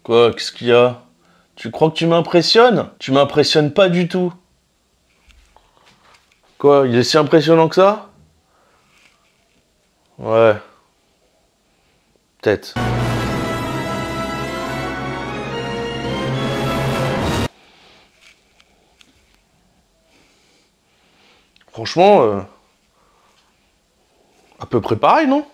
Quoi, qu'est-ce qu'il y a? Tu crois que tu m'impressionnes? Tu m'impressionnes pas du tout. Quoi, il est si impressionnant que ça? Ouais, peut-être. Franchement, à peu près pareil, non?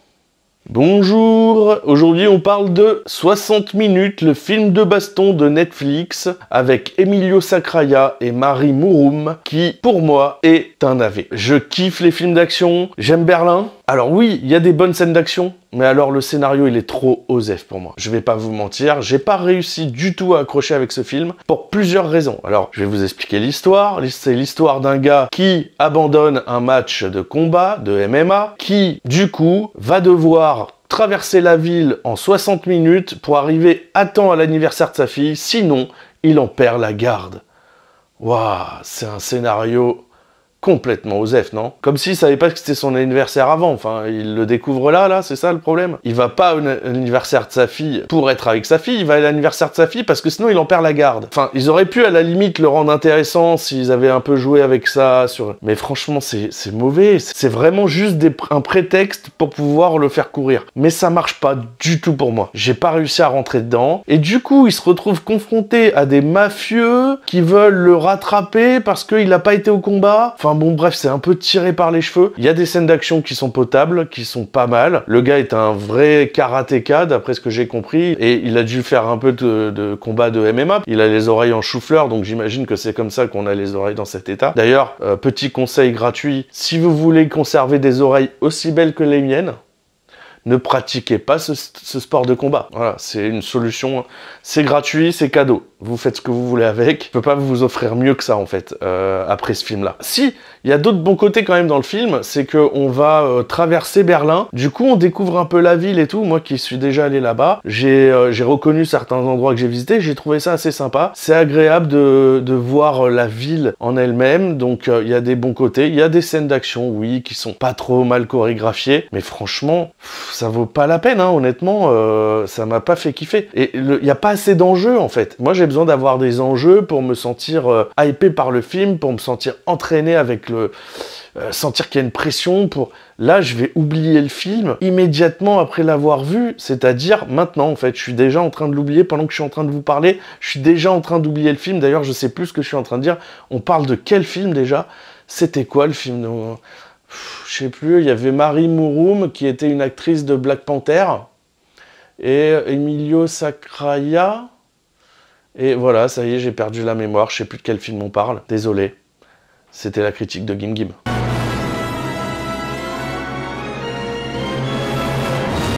Bonjour, aujourd'hui on parle de 60 minutes, le film de baston de Netflix avec Emilio Sacraia et Marie Mouroum qui, pour moi, est un AV. Je kiffe les films d'action, j'aime Berlin. Alors oui, il y a des bonnes scènes d'action, mais alors le scénario il est trop osef pour moi. Je vais pas vous mentir, j'ai pas réussi du tout à accrocher avec ce film pour plusieurs raisons. Alors je vais vous expliquer l'histoire. C'est l'histoire d'un gars qui abandonne un match de combat, de MMA, qui du coup va devoir traverser la ville en 60 minutes pour arriver à temps à l'anniversaire de sa fille, sinon il en perd la garde. Waouh, c'est un scénario complètement osef, non? Comme s'il savait pas que c'était son anniversaire avant. Enfin, il le découvre là, c'est ça le problème. Il va pas à l'anniversaire de sa fille pour être avec sa fille, il va à l'anniversaire de sa fille parce que sinon il en perd la garde. Enfin, ils auraient pu à la limite le rendre intéressant s'ils avaient un peu joué avec ça sur... Mais franchement, c'est mauvais. C'est vraiment juste un prétexte pour pouvoir le faire courir. Mais ça marche pas du tout pour moi. J'ai pas réussi à rentrer dedans. Et du coup, il se retrouve confronté à des mafieux qui veulent le rattraper parce qu'il a pas été au combat. Enfin bon, bref, c'est un peu tiré par les cheveux. Il y a des scènes d'action qui sont potables, qui sont pas mal. Le gars est un vrai karatéka, d'après ce que j'ai compris, et il a dû faire un peu de combat de MMA. Il a les oreilles en chou-fleur, donc j'imagine que c'est comme ça qu'on a les oreilles dans cet état. D'ailleurs, petit conseil gratuit, si vous voulez conserver des oreilles aussi belles que les miennes, ne pratiquez pas ce sport de combat. Voilà, c'est une solution. C'est gratuit, c'est cadeau. Vous faites ce que vous voulez avec. Je peux pas vous offrir mieux que ça, en fait, après ce film-là. Si, il y a d'autres bons côtés quand même dans le film, c'est qu'on va traverser Berlin. Du coup, on découvre un peu la ville et tout. Moi qui suis déjà allé là-bas, j'ai reconnu certains endroits que j'ai visités. J'ai trouvé ça assez sympa. C'est agréable de voir la ville en elle-même. Donc, il y a des bons côtés. Il y a des scènes d'action, oui, qui sont pas trop mal chorégraphiées. Mais franchement, ça vaut pas la peine, hein, honnêtement. Ça m'a pas fait kiffer. Et il y a pas assez d'enjeux, en fait. Moi, j'ai besoin d'avoir des enjeux pour me sentir hypé par le film, pour me sentir entraîné avec le... sentir qu'il y a une pression pour... Là, je vais oublier le film immédiatement après l'avoir vu, c'est-à-dire maintenant, en fait. Je suis déjà en train de l'oublier pendant que je suis en train de vous parler. Je suis déjà en train d'oublier le film. D'ailleurs, je sais plus ce que je suis en train de dire. On parle de quel film, déjà? C'était quoi, le film de... Je sais plus, il y avait Marie Mouroum, qui était une actrice de Black Panther, et Emilio Sacraia... Et voilà, ça y est, j'ai perdu la mémoire, je sais plus de quel film on parle. Désolé. C'était la critique de Gim Gim.